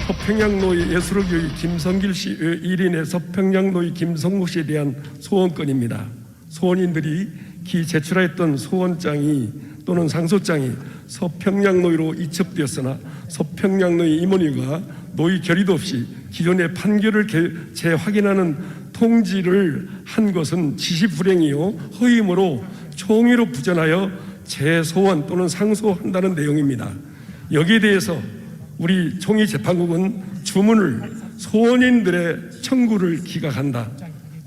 서평양로의 예수로교의 김성길 씨 1인의 서평양로의 김성국 씨에 대한 소원건입니다. 소원인들이 기 제출하였던 소원장이 또는 상소장이 서평양로의로 이첩되었으나 서평양로의 임원회가 노의 결의도 없이 기존의 판결을 재확인하는 통지를 한 것은 지시불행이요 허위이므로 총의로 부전하여 재소원 또는 상소한다는 내용입니다. 여기에 대해서 우리 총의재판국은 주문을 소원인들의 청구를 기각한다.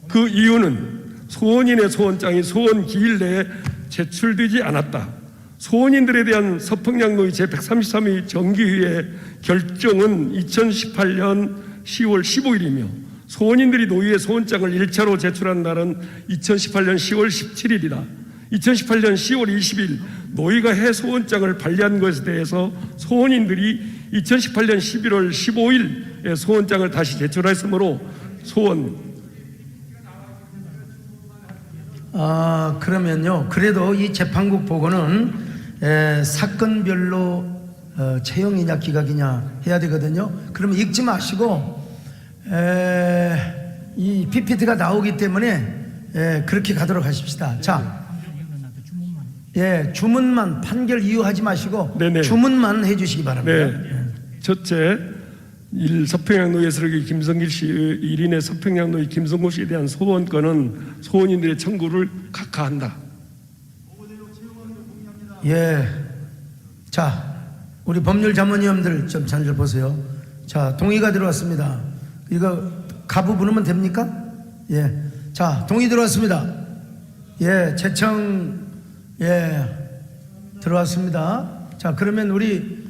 그 이유는 소원인의 소원장이 소원 기일 내에 제출되지 않았다. 소원인들에 대한 서평양로의 제133회 정기회의 결정은 2018년 10월 15일이며 소원인들이 노의의 소원장을 1차로 제출한 날은 2018년 10월 17일이다. 2018년 10월 20일 노의가 해소원장을 발리한 것에 대해서 소원인들이 2018년 11월 15일에 소원장을 다시 제출했으므로 그러면요, 그래도 이 재판국 보고는 사건별로 채용이냐 기각이냐 해야 되거든요. 그러면 읽지 마시고 이 PPT가 나오기 때문에 그렇게 가도록 하십시다. 자, 주문만 판결 이유하지 마시고 네네. 주문만 해주시기 바랍니다. 네. 첫째, 서평양로 예수로교의 김성길 씨 1인의 서평양로의 김성국 씨에 대한 소원권은 소원인들의 청구를 각하한다. 자, 우리 법률 자문위원들 좀 잘 보세요. 자, 동의가 들어왔습니다. 이거 가부 부르면 됩니까? 자, 동의 들어왔습니다. 제청 들어왔습니다. 자, 그러면 우리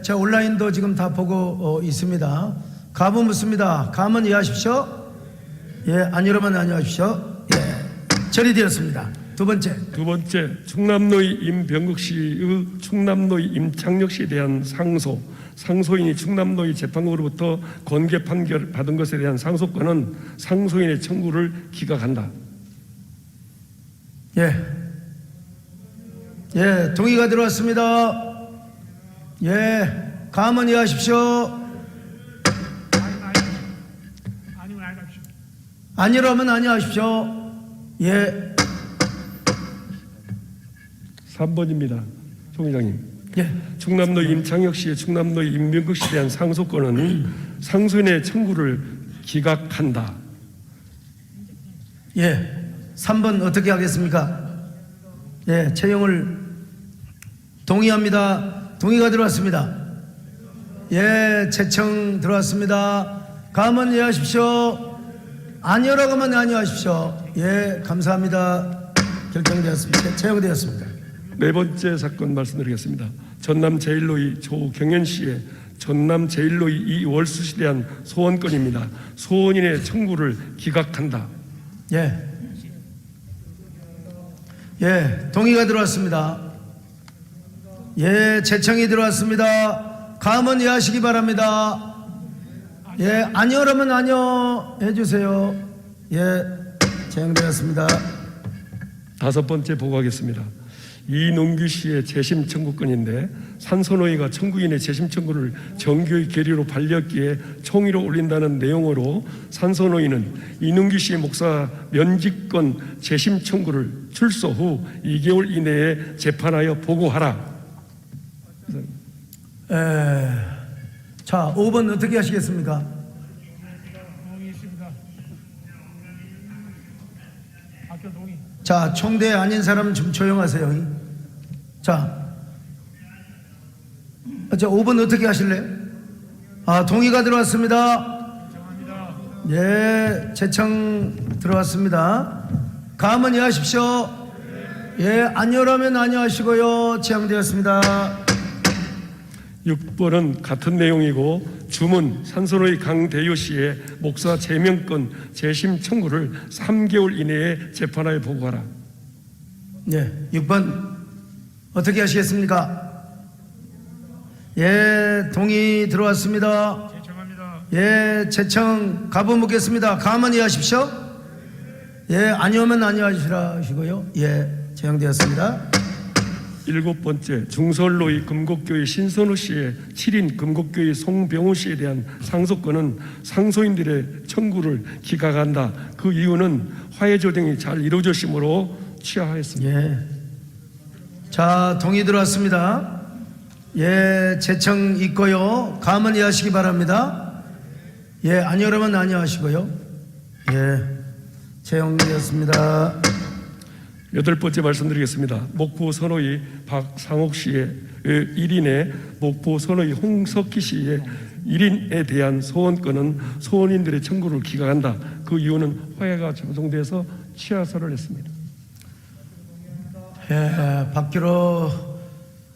자, 온라인도 지금 다 보고 있습니다. 가부 묻습니다. 가문 이해하십시오. 아니라면 아니하십시오. 처리되었습니다. 두 번째, 충남로의 임병국 씨의 충남로의 임창혁 씨에 대한 상소인이 충남로의 재판국으로부터 권계 판결 받은 것에 대한 상소권은 상소인의 청구를 기각한다. 동의가 들어왔습니다. 가문 이해하십시오. 아니라면 아니하십시오. 3번입니다. 총회장님. 충남로 임창혁 씨의 충남로 임병국 씨에 대한 상소권은 상소인의 청구를 기각한다. 3번 어떻게 하겠습니까? 채용을 동의합니다. 동의가 들어왔습니다. 제청 들어왔습니다. 가문 이해하십시오. 아니라고 하면 아니하십시오. 감사합니다. 결정되었습니다. 채용되었습니다. 네 번째 사건 말씀드리겠습니다. 전남 제1로의 조경현 씨의 전남 제1로의 이월수 씨에 대한 소원권입니다. 소원인의 청구를 기각한다. 동의가 들어왔습니다. 제청이 들어왔습니다. 가문 이해하시기 바랍니다. 아니라면 아니요 해주세요. 채용되었습니다. 다섯 번째 보고하겠습니다. 이농규 씨의 재심 청구권인데 산소노위가 청구인의 재심 청구를 정교의 결의로 발렸기에 총의로 올린다는 내용으로 산소노위는 이농규 씨의 목사 면직권 재심 청구를 출소 후 2개월 이내에 재판하여 보고하라. 자, 5번 어떻게 하시겠습니까? 자, 총대 아닌 사람 좀 조용하세요. 자, 5번 어떻게 하실래요? 동의가 들어왔습니다. 제청 들어왔습니다. 가문 이해하십시오. 아니라면 아니하시고요. 채용되었습니다. 6번은 같은 내용이고 주문 산소노의 강대효 씨의 목사 제명권 재심 청구를 3개월 이내에 재판하여 보고하라. 6번 어떻게 하시겠습니까? 동의 들어왔습니다. 제청 가부 묻겠습니다. 가문 이해하십시오. 아니오면 아니하시고요. 채용되었습니다. 7번째, 중설로의 금곡교회 신선우 씨의 7인 금곡교회 송병우 씨에 대한 상속권은 상소인들의 청구를 기각한다. 그 이유는 화해 조정이 잘 이루어졌으므로 취하하였습니다. 예. 자, 동의 들어왔습니다. 예, 제청 있고요. 감은 이해하시기 바랍니다. 예, 아니요 그러면 아니요 하시고요. 예, 채용되었습니다. 8번째 말씀드리겠습니다. 목포 선호의 박상옥 씨의 1인에 목포 선호의 홍석희 씨의 1인에 대한 소원권은 소원인들의 청구를 기각한다. 그 이유는 화해가 조정돼서 취하서를 했습니다. 예, 밖으로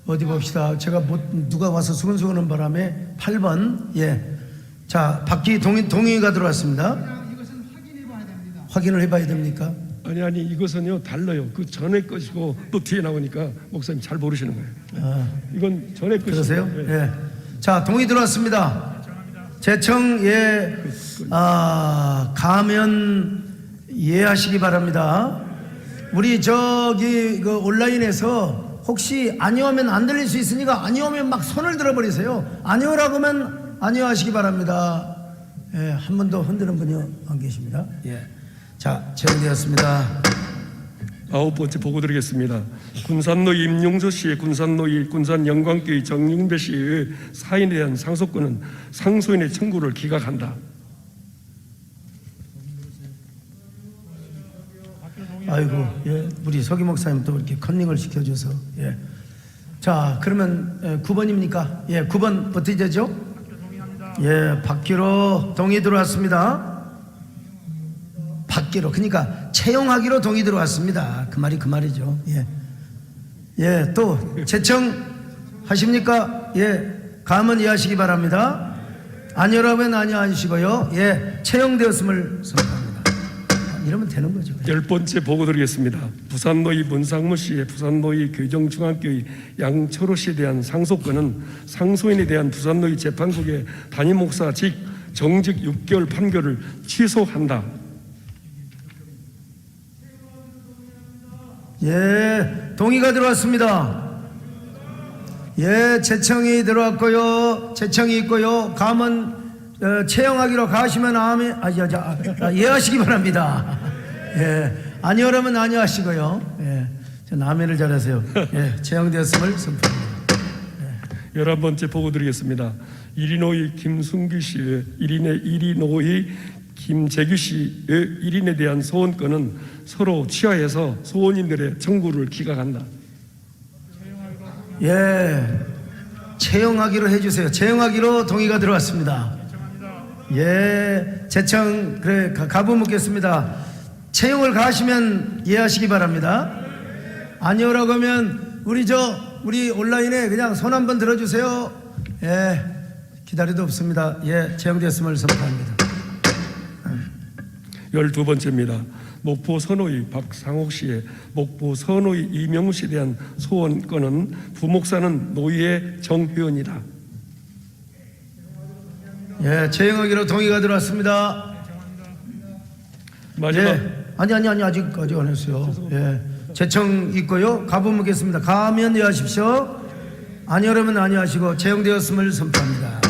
어디 봅시다. 제가 누가 와서 수근수근한 바람에 8번. 예, 자, 밖이 동의가 들어왔습니다. 이것은 확인해봐야 됩니다. 확인을 해봐야 됩니까? 아니 이것은요 달라요. 그 전에 것이고 또 뒤에 나오니까 목사님 잘 모르시는 거예요. 이건 전에 것이고. 그러세요? 예. 자, 동의 들어왔습니다. 제청 예, 가면 이해하시기 바랍니다. 우리 저기 그 온라인에서 혹시 아니오면 안 들릴 수 있으니까 아니오면 막 손을 들어버리세요. 아니오라고 하면 아니오 하시기 바랍니다. 예, 한 번도 흔드는 분이 안 계십니다. 예. 자, 채용되었습니다. 9번째 보고 드리겠습니다. 군산노이 임용조 씨의 군산노이 군산영광교회 정윤배 씨의 사인에 대한 상속권은 상소인의 청구를 기각한다. 아이고, 예, 우리 서기 목사님 또 이렇게 컨닝을 시켜줘서, 예. 자, 그러면 9번입니까? 예, 9번 어떻게 되죠? 예, 받기로 동의 들어왔습니다. 받기로, 그러니까 채용하기로 동의 들어왔습니다. 그 말이죠. 예, 예, 또 제청 하십니까? 예, 감은 이해하시기 바랍니다. 아니라면 아니요 하시고요. 예, 채용되었음을 선포합니다. 이러면 되는 거죠. 10번째 보고 드리겠습니다. 부산노이 문상무 씨의 부산노이 교정중앙교회 양철호 씨에 대한 상속권은 상소인에 대한 부산노이 재판국의 담임 목사 직 정직 6개월 판결을 취소한다. 예, 동의가 들어왔습니다. 예, 제청이 들어왔고요. 제청이 있고요. 감은 채용하기로 가시면 이해하시기 바랍니다. 예, 아니요 그러면 아니요 하시고요. 예, 전 아멘을 잘하세요. 예, 채용되었음을 선포합니다. 11번째 보고 드리겠습니다. 이리노이 김순규 씨의 1인의 이리노이 김재규 씨의 1인에 대한 소원권은 서로 취하해서 소원인들의 청구를 기각한다. 예, 채용하기로 해주세요. 채용하기로 동의가 들어왔습니다. 예, 제청 그래 가부 묻겠습니다. 채용을 가시면 이해하시기 바랍니다. 아니오라고 하면 우리 온라인에 그냥 손 한번 들어주세요. 예, 기다리도 없습니다. 예, 채용되었음을 선포합니다. 12번째입니다. 목포 선호의 박상옥 씨의 목포 선호의 이명우 씨에 대한 소원권은 부목사는 노예 정회원이다. 예, 채용하기로 동의가 들어왔습니다. 마지막. 예, 아니 아직까지 안 했어요. 예, 제청 있고요. 가부 묻겠습니다. 가면 이해하십시오. 아니오라면 아니요 하시고 채용되었음을 선포합니다.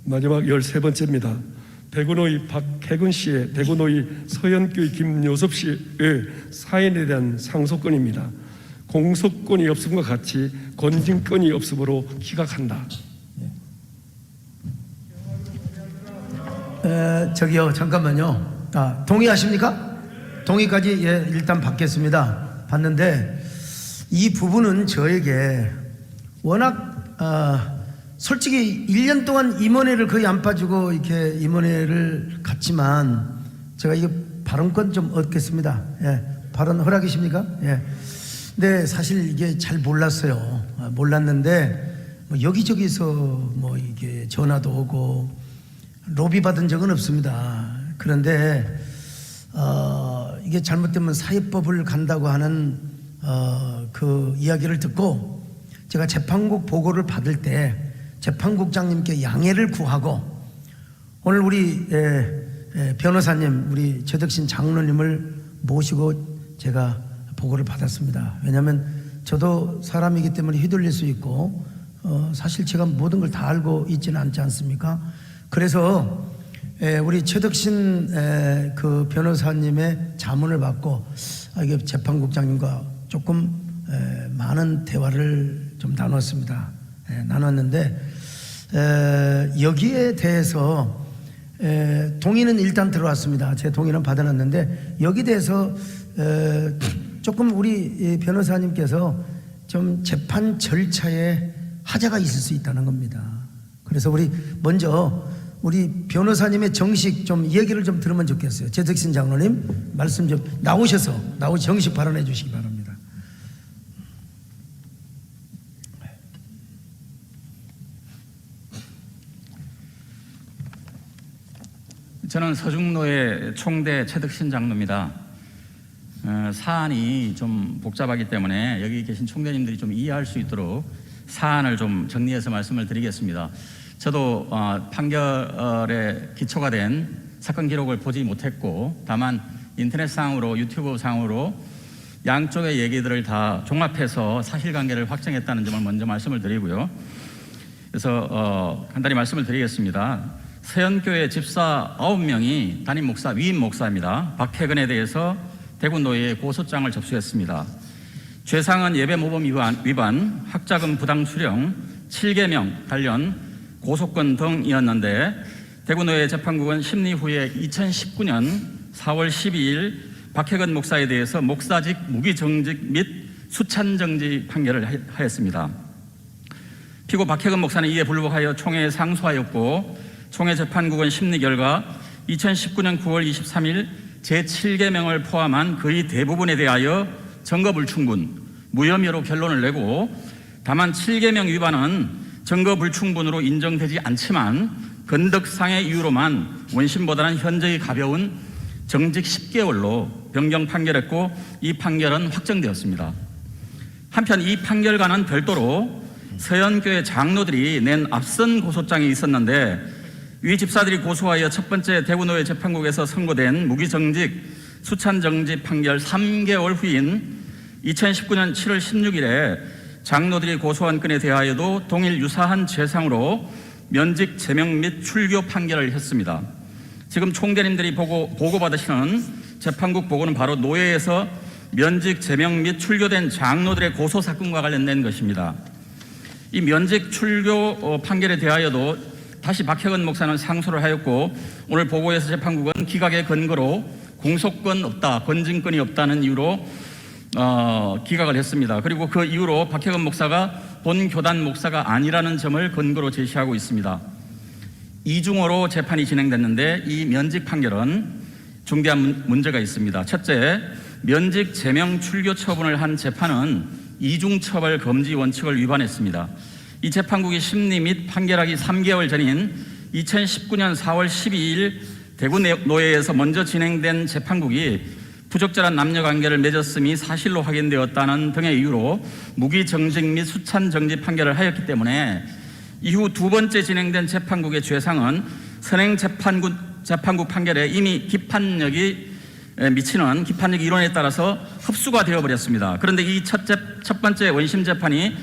마지막 13번째입니다. 대구노이 박혜근 씨의 대구노이 서현교회 김요섭 씨의 사인에 대한 상속권입니다. 공소권이 없음과 같이 권징권이 없으므로 기각한다. 저기요, 잠깐만요. 동의하십니까? 동의까지 예, 일단 받겠습니다. 받는데 이 부분은 저에게 워낙 솔직히 1년 동안 임원회를 거의 안 빠지고 이렇게 임원회를 갔지만 제가 이게 발언권 좀 얻겠습니다. 예, 발언 허락이십니까? 예. 근데 사실 이게 잘 몰랐어요. 몰랐는데 뭐 여기저기서 뭐 이게 전화도 오고 로비 받은 적은 없습니다. 그런데 이게 잘못되면 사회법을 간다고 하는 그 이야기를 듣고 제가 재판국 보고를 받을 때 재판국장님께 양해를 구하고 오늘 우리 변호사님 우리 최덕신 장로님을 모시고 제가 보고를 받았습니다. 왜냐하면 저도 사람이기 때문에 휘둘릴 수 있고 사실 제가 모든 걸 다 알고 있지는 않지 않습니까? 그래서 우리 최덕신 그 변호사님의 자문을 받고 이게 재판국장님과 조금 많은 대화를 좀 나눴습니다. 나눴는데 여기에 대해서 동의는 일단 들어왔습니다. 제 동의는 받아놨는데 여기에 대해서 조금 우리 변호사님께서 좀 재판 절차에 하자가 있을 수 있다는 겁니다. 그래서 우리 먼저 우리 변호사님의 정식 좀 얘기를 좀 들으면 좋겠어요. 최덕신 장로님 말씀 좀 나오셔서 정식 발언해 주시기 바랍니다. 저는 서중노회 총대 최덕신 장로입니다. 사안이 좀 복잡하기 때문에 여기 계신 총대님들이 좀 이해할 수 있도록 사안을 좀 정리해서 말씀을 드리겠습니다. 저도 판결에 기초가 된 사건 기록을 보지 못했고 다만 인터넷상으로 유튜브상으로 양쪽의 얘기들을 다 종합해서 사실관계를 확정했다는 점을 먼저 말씀을 드리고요. 그래서 간단히 말씀을 드리겠습니다. 서현교회 집사 9명이 담임 목사, 위임 목사입니다. 박혜근에 대해서 대구노회에 고소장을 접수했습니다. 죄상은 예배모범 위반, 학자금 부당 수령, 7계명 관련 고소건 등이었는데 대구노회 재판국은 심리 후에 2019년 4월 12일 박혜근 목사에 대해서 목사직 무기정직 및 수찬정지 판결을 하였습니다. 피고 박혜근 목사는 이에 불복하여 총회에 상소하였고 총회 재판국은 심리 결과 2019년 9월 23일 제7계명을 포함한 거의 대부분에 대하여 증거불충분, 무혐의로 결론을 내고 다만 7계명 위반은 증거불충분으로 인정되지 않지만 건덕상의 이유로만 원심보다는 현저히 가벼운 정직 10개월로 변경 판결했고 이 판결은 확정되었습니다. 한편 이 판결과는 별도로 서현교회 장로들이 낸 앞선 고소장이 있었는데 위 집사들이 고소하여 첫 번째 대구노회 재판국에서 선고된 무기정직 수찬정지 판결 3개월 후인 2019년 7월 16일에 장로들이 고소한 건에 대하여도 동일 유사한 죄상으로 면직 제명 및 출교 판결을 했습니다. 지금 총대님들이 보고받으시는 재판국 보고는 바로 노회에서 면직 제명 및 출교된 장로들의 고소 사건과 관련된 것입니다. 이 면직 출교 판결에 대하여도 다시 박혜근 목사는 상소를 하였고 오늘 보고에서 재판국은 기각의 근거로 공소권 없다, 건진권이 없다는 이유로 기각을 했습니다. 그리고 그 이후로 박혜근 목사가 본 교단 목사가 아니라는 점을 근거로 제시하고 있습니다. 이중어로 재판이 진행됐는데 이 면직 판결은 중대한 문제가 있습니다. 첫째, 면직 제명 출교 처분을 한 재판은 이중처벌 금지 원칙을 위반했습니다. 이 재판국이 심리 및 판결하기 3개월 전인 2019년 4월 12일 대구노회에서 먼저 진행된 재판국이 부적절한 남녀관계를 맺었음이 사실로 확인되었다는 등의 이유로 무기정직 및 수찬정지 판결을 하였기 때문에 이후 두 번째 진행된 재판국의 죄상은 선행 재판국 판결에 이미 기판력이 미치는 기판력 이론에 따라서 흡수가 되어버렸습니다. 그런데 이 첫 번째 원심 재판이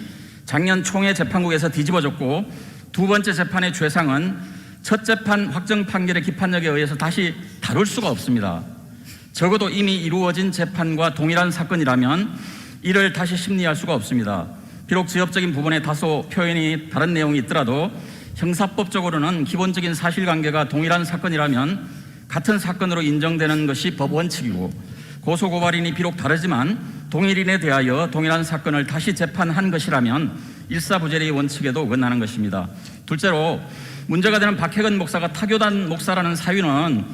작년 총회 재판국에서 뒤집어졌고 두 번째 재판의 죄상은 첫 재판 확정 판결의 기판력에 의해서 다시 다룰 수가 없습니다. 적어도 이미 이루어진 재판과 동일한 사건이라면 이를 다시 심리할 수가 없습니다. 비록 지엽적인 부분에 다소 표현이 다른 내용이 있더라도 형사법적으로는 기본적인 사실관계가 동일한 사건이라면 같은 사건으로 인정되는 것이 법 원칙이고 고소고발인이 비록 다르지만 동일인에 대하여 동일한 사건을 다시 재판한 것이라면 일사부재리 원칙에도 어긋나는 것입니다. 둘째로 문제가 되는 박혜근 목사가 타교단 목사라는 사유는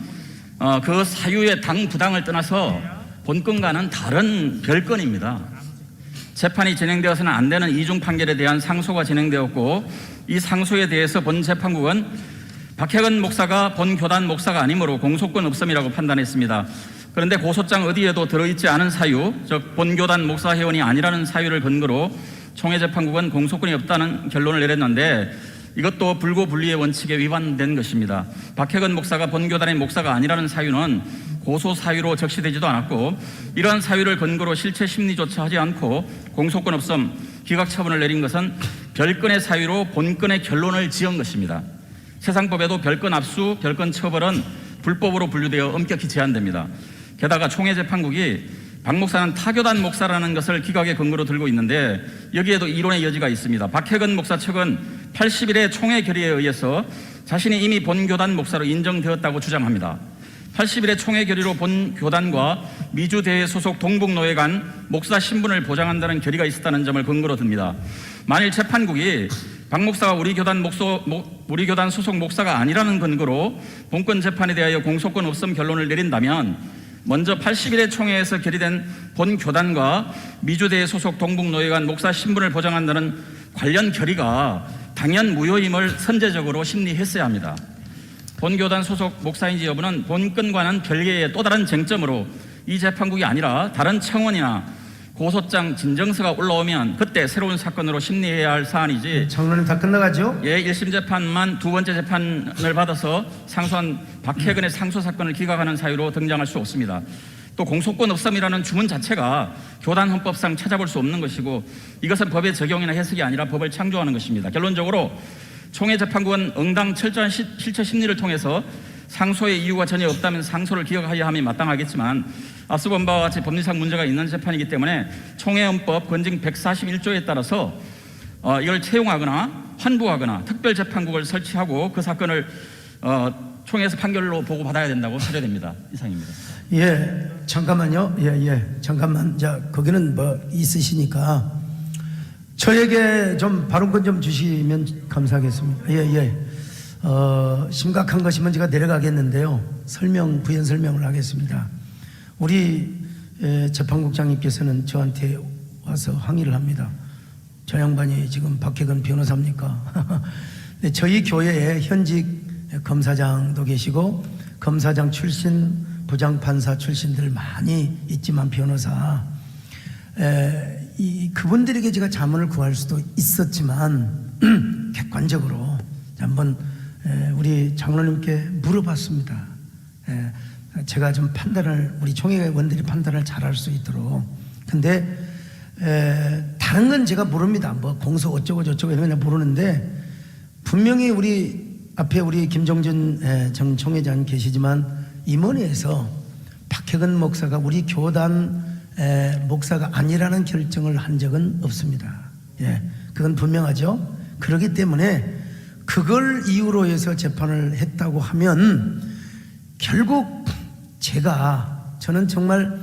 그 사유의 당 부당을 떠나서 본건과는 다른 별건입니다. 재판이 진행되어서는 안 되는 이중 판결에 대한 상소가 진행되었고 이 상소에 대해서 본 재판국은 박혜근 목사가 본 교단 목사가 아니므로 공소권 없음이라고 판단했습니다. 그런데 고소장 어디에도 들어있지 않은 사유, 즉 본교단 목사 회원이 아니라는 사유를 근거로 총회 재판국은 공소권이 없다는 결론을 내렸는데 이것도 불고불리의 원칙에 위반된 것입니다. 박혜근 목사가 본교단의 목사가 아니라는 사유는 고소 사유로 적시되지도 않았고 이러한 사유를 근거로 실체 심리조차 하지 않고 공소권 없음 기각 처분을 내린 것은 별건의 사유로 본건의 결론을 지은 것입니다. 세상법에도 별건 압수, 별건 처벌은 불법으로 분류되어 엄격히 제한됩니다. 게다가 총회재판국이 박 목사는 타교단 목사라는 것을 기각의 근거로 들고 있는데 여기에도 이론의 여지가 있습니다. 박혜근 목사 측은 80일의 총회 결의에 의해서 자신이 이미 본교단 목사로 인정되었다고 주장합니다. 80일의 총회 결의로 본교단과 미주대회 소속 동북노회 간 목사 신분을 보장한다는 결의가 있었다는 점을 근거로 듭니다. 만일 재판국이 박 목사가 우리 교단 소속 목사가 아니라는 근거로 본건 재판에 대하여 공소권 없음 결론을 내린다면 먼저 80일의 총회에서 결의된 본교단과 미주대회 소속 동북노회 간 목사 신분을 보장한다는 관련 결의가 당연 무효임을 선제적으로 심리했어야 합니다. 본교단 소속 목사인지 여부는 본건과는 별개의 또 다른 쟁점으로 이 재판국이 아니라 다른 청원이나 고소장 진정서가 올라오면 그때 새로운 사건으로 심리해야 할 사안이지. 장로님 다 끝나가죠? 예, 1심 재판만 두 번째 재판을 받아서 상소한 박혜근의 상소 사건을 기각하는 사유로 등장할 수 없습니다. 또 공소권 없음이라는 주문 자체가 교단 헌법상 찾아볼 수 없는 것이고 이것은 법의 적용이나 해석이 아니라 법을 창조하는 것입니다. 결론적으로 총회 재판국은 응당 철저한 실체 심리를 통해서 상소의 이유가 전혀 없다면 상소를 기각하여야 함이 마땅하겠지만 앞서 본 바와 같이 법리상 문제가 있는 재판이기 때문에 총회헌법 건증 141조에 따라서 이걸 채용하거나 환부하거나 특별재판국을 설치하고 그 사건을 총회에서 판결로 보고받아야 된다고 사료됩니다. 이상입니다. 예, 잠깐만요. 잠깐만. 자, 거기는 뭐 있으시니까 저에게 좀 발언권 좀 주시면 감사하겠습니다. 심각한 것이면 제가 내려가겠는데요. 부연 설명을 하겠습니다. 우리 재판국장님께서는 저한테 와서 항의를 합니다. 저 양반이 지금 박혜근 변호사입니까? 네, 저희 교회에 현직 검사장도 계시고 검사장 출신, 부장판사 출신들 많이 있지만 변호사 그분들에게 제가 자문을 구할 수도 있었지만 객관적으로 한번 우리 장로님께 물어봤습니다. 제가 좀 우리 총회원들이 판단을 잘할 수 있도록. 근데 다른 건 제가 모릅니다. 뭐 공소 어쩌고 저쩌고 이런 건 모르는데 분명히 우리 앞에 우리 김정준 전 총회장 계시지만 임원회에서 박혜근 목사가 우리 교단 목사가 아니라는 결정을 한 적은 없습니다. 그건 분명하죠. 그렇기 때문에 그걸 이유로 해서 재판을 했다고 하면 결국 저는 정말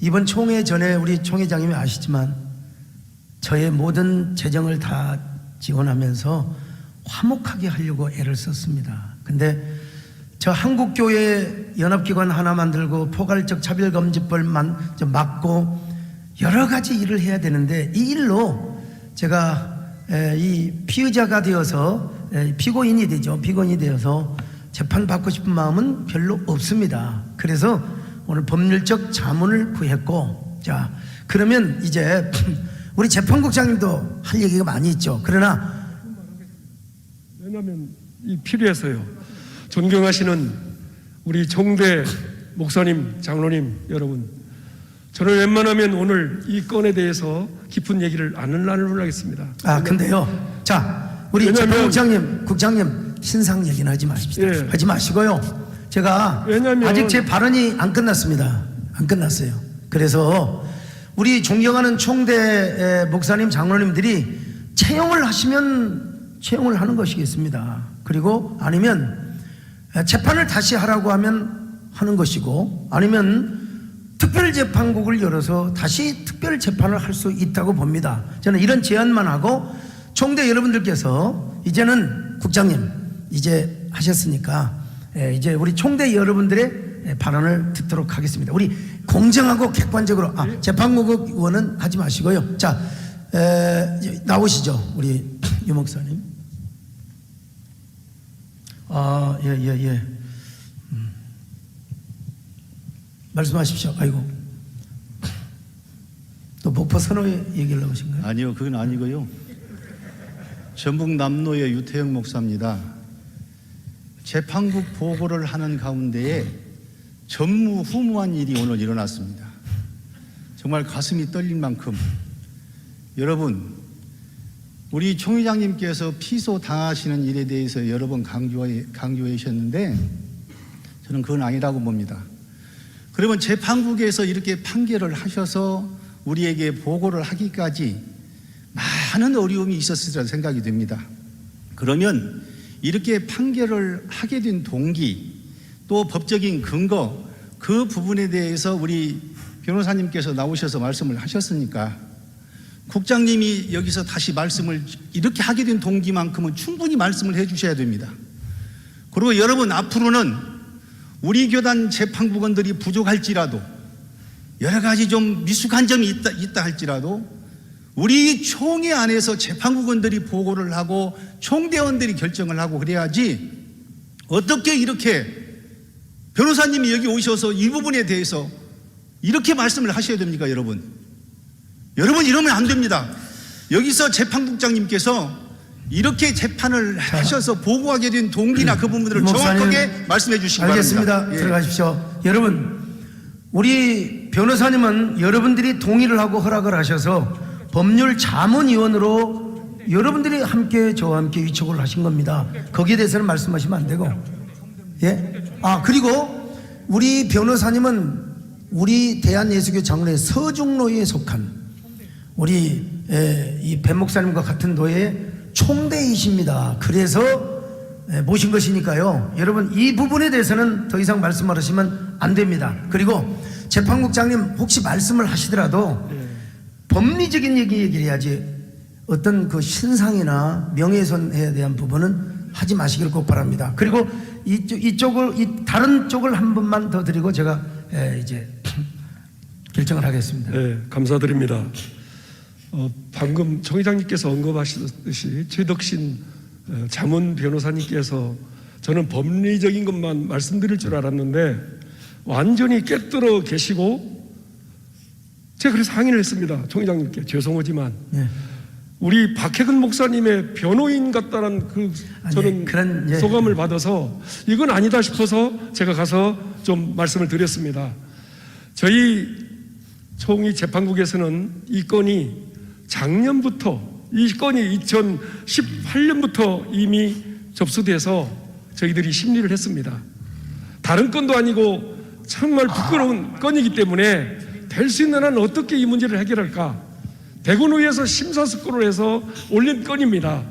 이번 총회 전에 우리 총회장님이 아시지만 저의 모든 재정을 다 지원하면서 화목하게 하려고 애를 썼습니다. 근데 저 한국교회 연합기관 하나 만들고 포괄적 차별금지법 막고 여러 가지 일을 해야 되는데 이 일로 제가 이 피의자가 되어서 피고인이 되어서 재판받고 싶은 마음은 별로 없습니다. 그래서 오늘 법률적 자문을 구했고, 자, 그러면 이제 우리 재판국장님도 할 얘기가 많이 있죠. 그러나 왜냐하면 필요해서요. 존경하시는 우리 총대 목사님, 장로님 여러분, 저는 웬만하면 오늘 이 건에 대해서 깊은 얘기를 안 하겠습니다. 근데요. 자, 우리 재판국장님 신상 얘기는 하지 마십시오. 하지 마시고요. 제가 아직 제 발언이 안 끝났습니다. 안 끝났어요. 그래서 우리 존경하는 총대 목사님, 장로님들이 채용을 하시면 채용을 하는 것이겠습니다. 그리고 아니면 재판을 다시 하라고 하면 하는 것이고 아니면 특별재판국을 열어서 다시 특별재판을 할 수 있다고 봅니다. 저는 이런 제안만 하고 총대 여러분들께서 이제는 국장님 이제 하셨으니까 이제 우리 총대 여러분들의 발언을 듣도록 하겠습니다. 우리 공정하고 객관적으로 재판국 의원은 하지 마시고요. 자, 나오시죠. 우리 유 목사님. 말씀하십시오. 아이고. 또 목포 선호회 얘기를 나오신가요? 아니요, 그건 아니고요. 전북 남로의 유태영 목사입니다. 재판국 보고를 하는 가운데에 전무후무한 일이 오늘 일어났습니다. 정말 가슴이 떨릴 만큼 여러분, 우리 총회장님께서 피소 당하시는 일에 대해서 여러 번 강조해 주셨는데 저는 그건 아니라고 봅니다. 그러면 재판국에서 이렇게 판결을 하셔서 우리에게 보고를 하기까지 많은 어려움이 있었으리라 생각이 됩니다. 그러면 이렇게 판결을 하게 된 동기, 또 법적인 근거, 그 부분에 대해서 우리 변호사님께서 나오셔서 말씀을 하셨으니까 국장님이 여기서 다시 말씀을 이렇게 하게 된 동기만큼은 충분히 말씀을 해 주셔야 됩니다. 그리고 여러분, 앞으로는 우리 교단 재판국원들이 부족할지라도 여러 가지 좀 미숙한 점이 있다 할지라도 우리 총회 안에서 재판국원들이 보고를 하고 총대원들이 결정을 하고 그래야지, 어떻게 이렇게 변호사님이 여기 오셔서 이 부분에 대해서 이렇게 말씀을 하셔야 됩니까? 여러분 이러면 안 됩니다. 여기서 재판국장님께서 이렇게 재판을 하셔서 보고하게 된 동기나 그 부분들을 정확하게 말씀해 주시기 바랍니다. 알겠습니다. 들어가십시오. 여러분, 우리 변호사님은 여러분들이 동의를 하고 허락을 하셔서 법률 자문위원으로 여러분들이 함께 저와 함께 위촉을 하신 겁니다. 거기에 대해서는 말씀하시면 안 되고. 예? 그리고 우리 변호사님은 우리 대한예수교 장로회 서중로에 속한 우리 이 배 목사님과 같은 도의 총대이십니다. 그래서 모신 것이니까요. 여러분, 이 부분에 대해서는 더 이상 말씀을 하시면 안 됩니다. 그리고 재판국장님 혹시 말씀을 하시더라도 법리적인 얘기를 해야지 어떤 그 신상이나 명예훼손에 대한 부분은 하지 마시기를 꼭 바랍니다. 그리고 다른 쪽을 한 번만 더 드리고 제가 이제 결정을 하겠습니다. 네, 감사드립니다. 방금 총 회장님께서 언급하셨듯이 최덕신 자문 변호사님께서 저는 법리적인 것만 말씀드릴 줄 알았는데 완전히 깨뜨려 계시고, 제가 그래서 항의를 했습니다. 총 회장님께 죄송하지만 우리 박혜근 목사님의 변호인 같다는 저는 소감을 받아서 이건 아니다 싶어서 제가 가서 좀 말씀을 드렸습니다. 저희 총위 재판국에서는 이 건이 작년부터, 이 건이 2018년부터 이미 접수돼서 저희들이 심리를 했습니다. 다른 건도 아니고 정말 부끄러운 건이기 때문에 될 수 있는 한 어떻게 이 문제를 해결할까, 대구노위에서 심사숙고를 해서 올린 건입니다.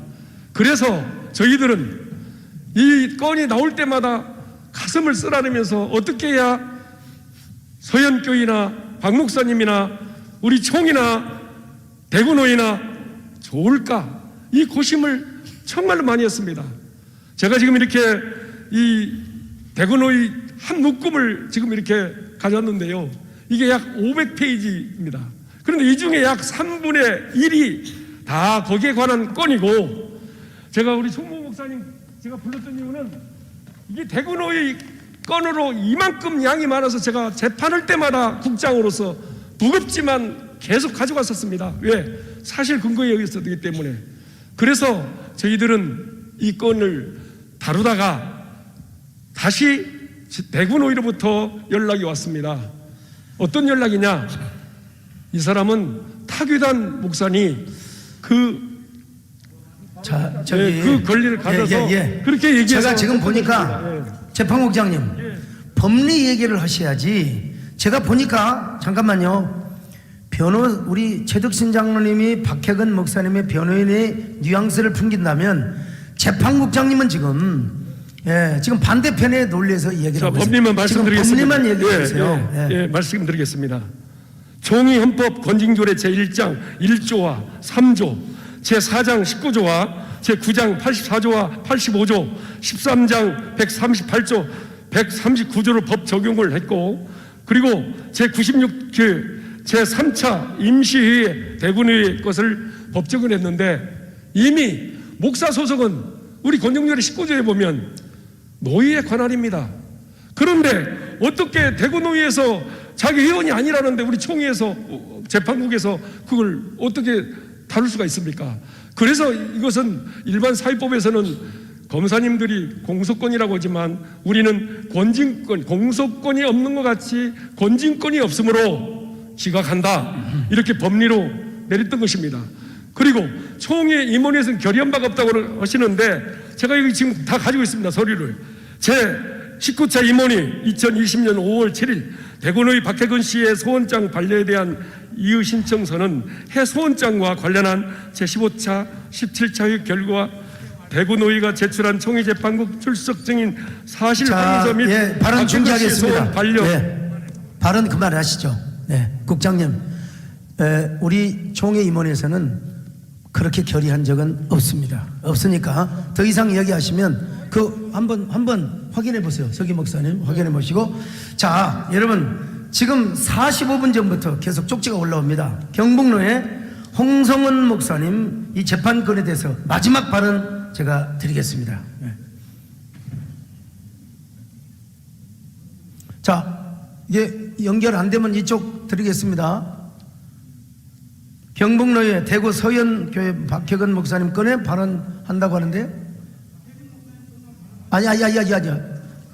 그래서 저희들은 이 건이 나올 때마다 가슴을 쓰라리면서 어떻게 해야 서현교회나 박 목사님이나 우리 총이나 대구노위나 좋을까, 이 고심을 정말로 많이 했습니다. 제가 지금 이렇게 이 대구노위 한 묶음을 지금 이렇게 가졌는데요, 이게 약 500페이지입니다. 그런데 이 중에 약 3분의 1이 다 거기에 관한 건이고, 제가 우리 총무 목사님 제가 불렀던 이유는 이게 대구노위 건으로 이만큼 양이 많아서 제가 재판할 때마다 국장으로서 무겁지만 계속 가져갔었습니다. 왜? 사실 근거에 의해서기 때문에. 그래서 저희들은 이 건을 다루다가 다시 대구노위로부터 연락이 왔습니다. 어떤 연락이냐? 이 사람은 타교단 목사니 그 권리를 가져서 그렇게 얘기해서 제가 지금 보니까 재판국장님 법리 얘기를 하셔야지. 제가 보니까 잠깐만요. 우리 최덕신 장로님이 박혜근 목사님의 변호인의 뉘앙스를 풍긴다면 재판국장님은 지금 반대편에 논리에서 이야기를 하고 있습니다. 법리만 말씀드리겠습니다. 법리만 얘기해 주세요. 말씀드리겠습니다. 총의헌법 건징조례 제1장 1조와 3조, 제4장 19조와 제9장 84조와 85조, 13장 138조, 139조로 법 적용을 했고, 그리고 제96조 제3차 임시회의 대구의 것을 법 적용했는데, 이미 목사 소속은 우리 건정조례 19조에 보면 노예의 관할입니다. 그런데 어떻게 대구노위에서 자기 회원이 아니라는데 우리 총회에서 재판국에서 그걸 어떻게 다룰 수가 있습니까? 그래서 이것은 일반 사회법에서는 검사님들이 공소권이라고 하지만 우리는 권진권, 공소권이 없는 것 같이 권진권이 없으므로 지각한다, 이렇게 법리로 내렸던 것입니다. 그리고 총회 임원회에서는 결의한 바가 없다고 하시는데 제가 여기 지금 다 가지고 있습니다. 서류를. 제 19차 임원이 2020년 5월 7일 대구의 박혜근 씨의 소원장 반려에 대한 이의 신청서는 해소원장과 관련한 제15차, 17차의 결과 대구노위가 제출한 총회재판국 출석 증인 사실 확인서 및 발언 박혜근 씨의 중지하겠습니다. 소원 반려. 발언 그만하시죠. 국장님, 우리 총회 임원회에서는 그렇게 결의한 적은 없습니다. 없으니까 더 이상 이야기하시면 그 한번 확인해 보세요. 서기 목사님 확인해 보시고. 자, 여러분, 지금 45분 전부터 계속 쪽지가 올라옵니다. 경북로의 홍성은 목사님 이 재판권에 대해서 마지막 발언 제가 드리겠습니다. 자, 이게 연결 안 되면 이쪽 드리겠습니다. 경북로의 대구 서현교회 박혜근 목사님 건에 발언한다고 하는데, 아니.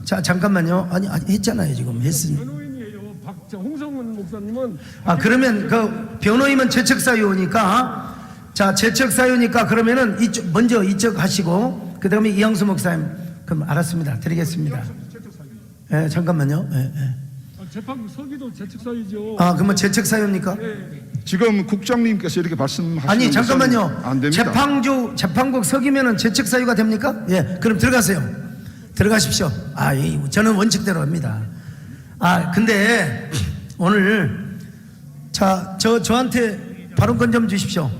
자, 잠깐만요. 아니, 했잖아요. 지금 했으니. 변호인이에요. 홍성은 목사님은. 그러면 그 변호인은 재척사유니까, 자, 재척사유니까 그러면은 먼저 이쪽 하시고, 그 다음에 이양수 목사님. 그럼 알았습니다. 드리겠습니다. 잠깐만요. 재판국 서기도 재척사유죠. 그러면 재척사유입니까? 지금 국장님께서 이렇게 말씀하시는 아니, 것은 잠깐만요. 안 됩니다. 재판국 서기면은 재척사유가 됩니까? 그럼 들어가세요. 들어가십시오. 저는 원칙대로 합니다. 근데 오늘 저한테 발언권 좀 주십시오.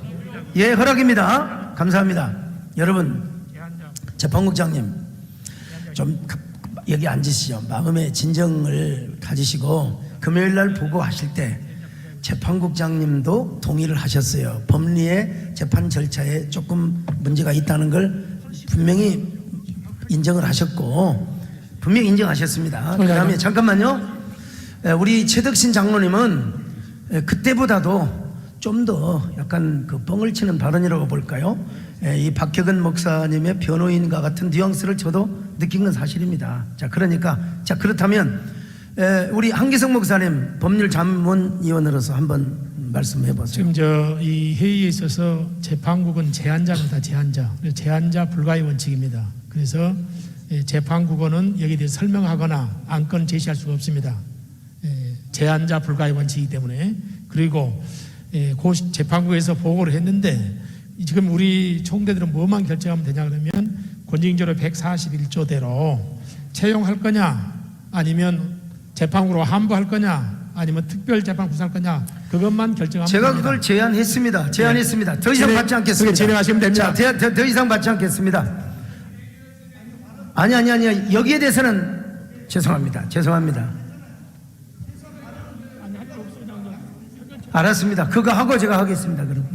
허락입니다. 감사합니다. 여러분, 재판국장님 좀 여기 앉으시죠. 마음의 진정을 가지시고 금요일 날 보고하실 때 재판국장님도 동의를 하셨어요. 법리의 재판 절차에 조금 문제가 있다는 걸 분명히 인정을 하셨고, 분명히 인정하셨습니다. 그 다음에 잠깐만요. 우리 최덕신 장로님은 그때보다도 좀 더 약간 그 뻥을 치는 발언이라고 볼까요? 이 박혜근 목사님의 변호인과 같은 뉘앙스를 저도 느낀 건 사실입니다. 그렇다면 우리 한기성 목사님 법률자문위원으로서 한번 말씀해 보세요. 지금 이 회의에 있어서 재판국은 제한자입니다. 제한자 불가의 원칙입니다. 그래서 재판국원은 여기에 대해서 설명하거나 안건 제시할 수가 없습니다. 제한자 불가의 원칙이기 때문에. 그리고 재판국에서 보고를 했는데 지금 우리 총대들은 뭐만 결정하면 되냐 그러면 권징조로 141조대로 채용할 거냐, 아니면 재판국으로 환부할 거냐, 아니면 특별재판 구성할 거냐, 그것만 결정하면 제가 됩니다. 그걸 제안했습니다. 더 이상 받지 않겠습니다. 진행하시면 됩니다. 자, 더 이상 받지 않겠습니다. 아니. 여기에 대해서는 죄송합니다. 알았습니다. 그거 하고 제가 하겠습니다. 그럼.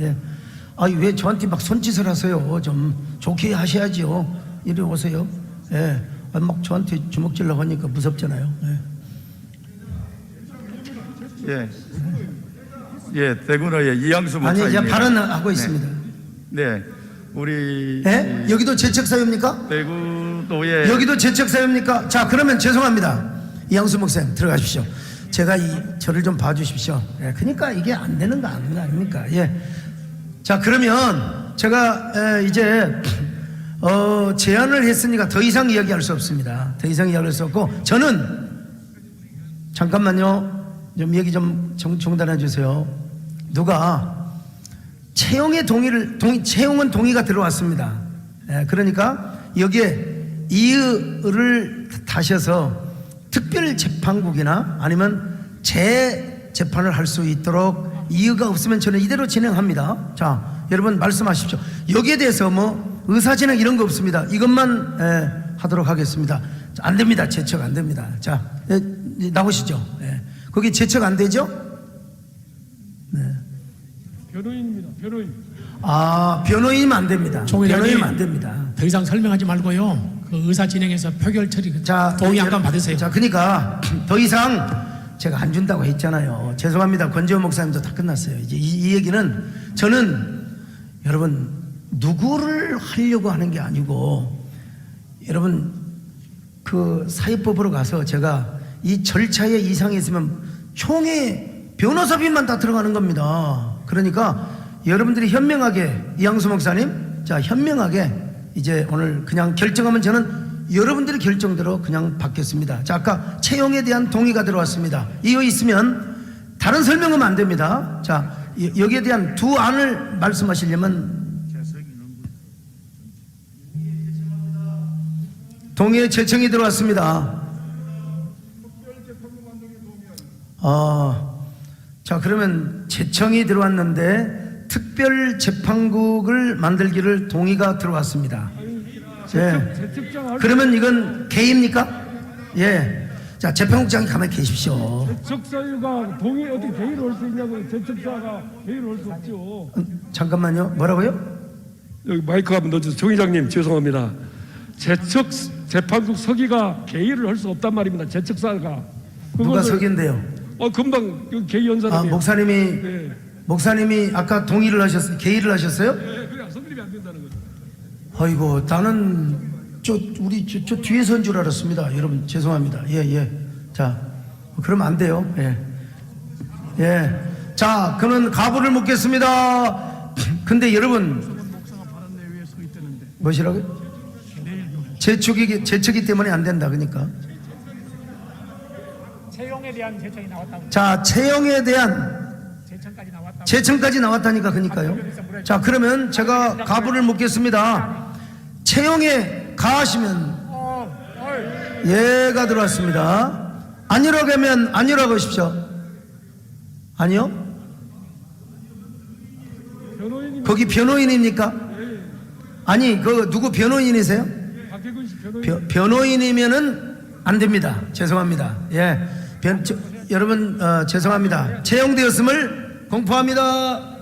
왜 저한테 막 손짓을 하세요? 좀 좋게 하셔야지요. 이리 오세요. 막 저한테 주먹질러 하니까 무섭잖아요. 대구노의 이양수 목사입니다. 이제 발언하고 있습니다. 네, 우리 여기도 재척사유입니까? 대구노의 여기도 재척사유입니까? 자, 그러면 죄송합니다. 이양수 목사님 들어가십시오. 제가 저를 좀 봐주십시오. 그러니까 이게 안 되는 거 아닙니까? 자, 그러면 제가 이제 제안을 했으니까 더 이상 이야기할 수 없습니다. 더 이상 이야기할 수 없고, 저는 잠깐만요. 좀 얘기 좀 중단해 주세요. 누가 채용의 채용은 동의가 들어왔습니다. 그러니까 여기에 이의를 다셔서 특별재판국이나 아니면 재재판을 할 수 있도록 이의가 없으면 저는 이대로 진행합니다. 자, 여러분 말씀하십시오. 여기에 대해서 뭐 의사진행 이런 거 없습니다. 이것만 하도록 하겠습니다. 안 됩니다. 재척 안 됩니다. 자, 나오시죠. 거기 재척 안 되죠? 변호인입니다. 변호인. 변호인이면 안 됩니다. 변호인이면 안 됩니다. 더 이상 설명하지 말고요. 그 의사 진행에서 표결 처리 동의 한번 받으세요. 자, 그러니까 더 이상 제가 안 준다고 했잖아요. 죄송합니다. 권재원 목사님도 다 끝났어요. 이제 이 얘기는 저는 여러분 누구를 하려고 하는 게 아니고, 여러분 그 사회법으로 가서 제가 이 절차에 이상이 있으면 총회 변호사비만 다 들어가는 겁니다. 그러니까 여러분들이 현명하게, 이양수 목사님, 자 현명하게 이제 오늘 그냥 결정하면 저는 여러분들의 결정대로 그냥 받겠습니다. 자, 아까 채용에 대한 동의가 들어왔습니다. 이거 있으면 다른 설명하면 안 됩니다. 자, 여기에 대한 두 안을 말씀하시려면 동의의 제청이 들어왔습니다. 자, 그러면 제청이 들어왔는데 특별재판국을 만들기를 동의가 들어왔습니다. 예. 그러면 이건 개입니까? 예. 자, 재판국장이 가만히 계십시오. 제척사유가 동의 어떻게 개의를 할 수 있냐고요. 제척사가 개의를 할 수 없죠. 잠깐만요. 뭐라고요? 여기 마이크 한번 넣어주세요. 정 의장님 죄송합니다. 제척 재판국 서기가 개의를 할 수 없단 말입니다. 제척사가. 누가 서기인데요? 금방 여기 개의 연 사람이. 목사님이 네. 목사님이 아까 동의를 하셨어요? 개의를 하셨어요? 네, 그래 성립이 안 된다는 거죠. 아이고, 나는 우리 저 뒤에 선 줄 알았습니다. 여러분 죄송합니다. 예. 자, 그러면 안 돼요. 예. 자, 그러면 가부를 묻겠습니다. 근데 여러분, 뭐시라고요? 제척이 때문에 안 된다. 그러니까. 채용에 대한 제청이 나왔다고. 자, 채용에 대한 제청까지 나왔다고. 제청까지 나왔다니까. 그러니까요. 자, 그러면 제가 가부를 묻겠습니다. 채용에 가하시면 예가 들어왔습니다. 아니라고 하면 아니라고 하십시오. 아니요? 거기 변호인입니까? 아니, 그 누구 변호인이세요? 박혜근 씨 변호인. 변호인이면은 안 됩니다. 죄송합니다. 예. 여러분 죄송합니다. 채용되었음을 공포합니다.